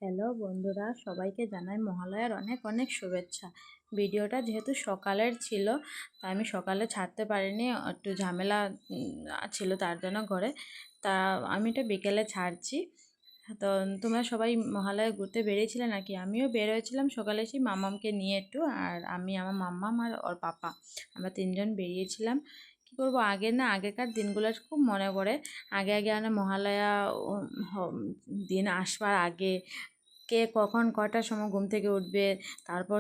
Hello বন্ধুরা, সবাইকে জানাই মহালয়ার অনেক অনেক শুভেচ্ছা। ভিডিওটা যেহেতু সকালের ছিল, তাই আমি সকালে ছাড়তে পারিনি, একটু ঝামেলা ছিল তার জন্য ঘরে। তা আমি এটা বিকেলে ছাড়ছি। তো তোমরা সবাই মহালয়া ঘুরতে বেরিয়েছিলে নাকি? আমিও বেরোয়েছিলাম সকালে এসে মামামকে নিয়ে একটু, আর আমি, আমার মাম্মাম আর ওর পাপা, আমরা তিনজন বেরিয়েছিলাম। কী করবো, আগেকার দিনগুলো খুব মনে পড়ে। আগে আগে মহালয়া দিন আসবার আগে কে কখন কটার সময় ঘুম থেকে উঠবে, তারপর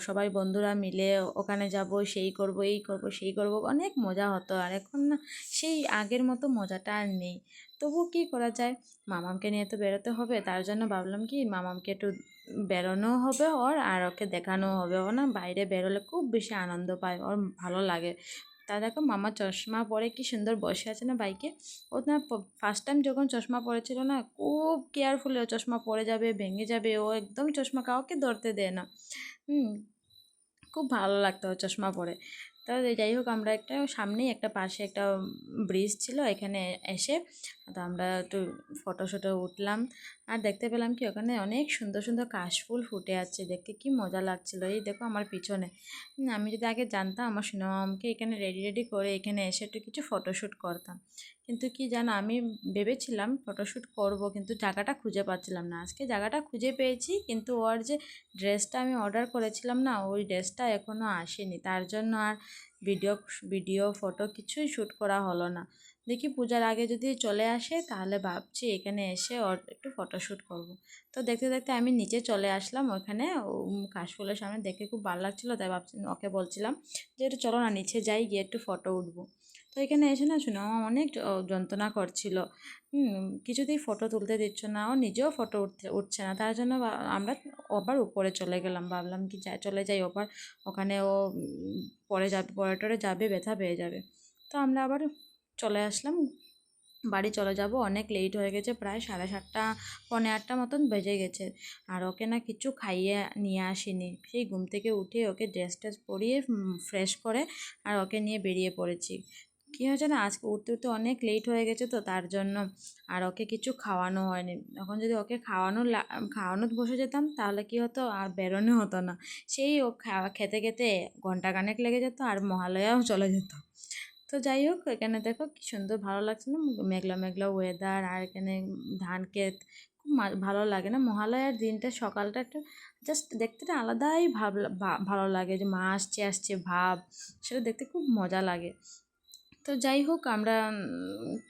সবাই বন্ধুরা মিলে ওখানে যাব, সেই করব, এই করব, সেই করব, অনেক মজা হতো। আর এখন না, সেই আগের মতো মজাটা আর নেই। তবু কি করা যায়, মামামকে নিয়ে তো বেরোতে হবে, তার জন্য ভাবলাম কি মামামকে একটু বেরোনোও হবে আর ওকে দেখানোও হবে। ও না বাইরে বেরোলে খুব বেশি আনন্দ পায়, ওর ভালো লাগে। তা দেখো, মামা চশমা পরে কি সুন্দর বসে আছে না বাইকে। ও না ফার্স্ট টাইম যখন চশমা পরেছিল না, খুব কেয়ারফুলি ও চশমা পরে যাবে, ভেঙে যাবে, ও একদম চশমা কাউকে ধরতে দেয় না। হুম, খুব ভালো লাগতো ওর চশমা পরে। তো যাই হোক, আমরা সামনেই একটা পাশে একটা ব্রিজ ছিল, এখানে এসে তো আমরা একটু ফটো উঠলাম। আর দেখতে পেলাম কি ওখানে অনেক সুন্দর সুন্দর কাশফুল ফুটে আছে, দেখতে কি মজা লাগছিল। এই দেখো আমার পিছনে। আমি যদি আগে জানতাম, আমার সোনামামকে এখানে রেডি করে এখানে এসে একটু কিছু ফটোশ্যুট করতাম। কিন্তু কি জানো, আমি ভেবেছিলাম ফটোশ্যুট করব, কিন্তু জায়গাটা খুঁজে পাচ্ছিলাম না। আজকে জায়গাটা খুঁজে পেয়েছি, কিন্তু ওর যে ড্রেসটা আমি অর্ডার করেছিলাম না, ওই ড্রেসটা এখনও আসেনি, তার জন্য আর ভিডিও ভিডিও ফটো কিছুই শ্যুট করা হলো না। দেখি পূজার আগে যদি চলে আসে, তাহলে ভাবছি এখানে এসে ওর একটু ফটোশ্যুট করব। তো দেখতে দেখতে আমি নিচে চলে আসলাম। ওখানে কাশফুলের সামনে দেখে খুব ভালো লাগছিলো, তাই ভাবছি, ওকে বলছিলাম যে একটু চলো না নিচে যাই, গিয়ে একটু ফটো উঠবো। তো এখানে এসে না শুনে আমার অনেক যন্ত্রণা করছিল। কিছুতেই ফটো তুলতে দিচ্ছ না, ও নিজেও ফটো উঠছে না, তার জন্য আমরা আবার উপরে চলে গেলাম। ভাবলাম কি চলে যাই ওপর, ওখানে ও পরে যাবে, পরে টরে যাবে, ব্যথা পেয়ে যাবে। তো আমরা আবার চলে আসলাম, বাড়ি চলে যাব। অনেক লেট হয়ে গেছে, প্রায় 7:30 পৌনে 8টা মতন বেজে গেছে। আর ওকে না কিছু খাইয়ে নিয়ে আসিনি, সেই ঘুম থেকে উঠে ওকে ড্রেস পরিয়ে ফ্রেশ করে আর ওকে নিয়ে বেরিয়ে পড়েছি। কী হয়েছে না, আজকে উঠতে উঠতে অনেক লেট হয়ে গেছে, তো তার জন্য আর ওকে কিছু খাওয়ানো হয়নি। এখন যদি ওকে খাওয়ানো বসে যেতাম, তাহলে কি হতো, আর বেরোনো হতো না। সেই ও খেতে খেতে ঘন্টাখানেক লেগে যেত, আর মহালয়াও চলে যেত। তো যাই হোক, এখানে দেখো কি সুন্দর ভালো লাগছে না, মেঘলা মেঘলা ওয়েদার, আর এখানে ধান ক্ষেত। খুব ভালো লাগে না মহালয়ার দিনটা, সকালটা একটা জাস্ট দেখতে একটা আলাদাই ভালো লাগে, যে মা আসছে আসছে ভাব, সেটা দেখতে খুব মজা লাগে। তো যাই হোক, আমরা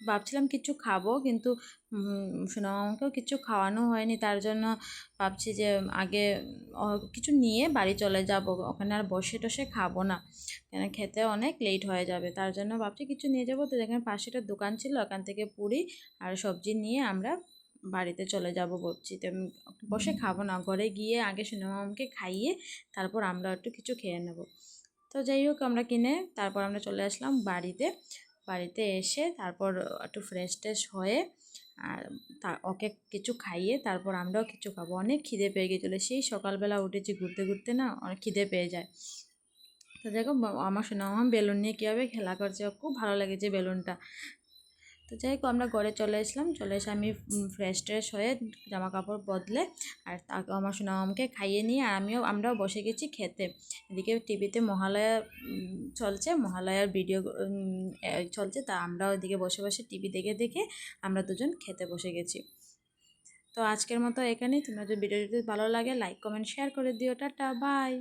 ভাবছিলাম কিছু খাবো, কিন্তু সোনামামাকেও কিছু খাওয়ানো হয়নি, তার জন্য ভাবছি যে আগে কিছু নিয়ে বাড়ি চলে যাব, ওখানে আর বসে টসে খাবো না, কেন খেতে অনেক লেট হয়ে যাবে। তার জন্য ভাবছি কিছু নিয়ে যাবো। তো যেখানে পাশে একটা দোকান ছিল, ওখান থেকে পুরি আর সবজি নিয়ে আমরা বাড়িতে চলে যাব ভাবছি। তো বসে খাবো না, ঘরে গিয়ে আগে সোনামামাকে খাইয়ে তারপর আমরা একটু কিছু খেয়ে নেব। তো যাই হোক, আমরা কিনে তারপর আমরা চলে আসলাম বাড়িতে। বাড়িতে এসে তারপর একটু ফ্রেশ ট্রেশ হয়ে আর ওকে কিছু খাইয়ে তারপর আমরাও কিছু খাবো। অনেক খিদে পেয়ে গেছিলো, সেই সকালবেলা উঠেছি, ঘুরতে ঘুরতে না অনেক খিদে পেয়ে যায়। তো দেখো, আমার সোনামা বেলুন নিয়ে কীভাবে খেলা করছে, ওর খুব ভালো লেগেছে বেলুনটা। তো যাই হোক, আমরা ঘরে চলে আসলাম, চলে এসে আমি ফ্রেশ ট্রেশ হয়ে জামা কাপড় বদলে আর তাকে আমার সোনামামকে খাইয়ে নিয়ে আর আমরাও বসে গেছি খেতে। এদিকে টিভিতে মহালয়া চলছে, মহালয়ার ভিডিও চলছে, তা আমরাও এদিকে বসে বসে টিভি দেখে দেখে আমরা দুজন খেতে বসে গেছি। তো আজকের মতো এখানেই। তোমরা যদি ভিডিওটি ভালো লাগে, লাইক কমেন্ট শেয়ার করে দিও। Tata, by.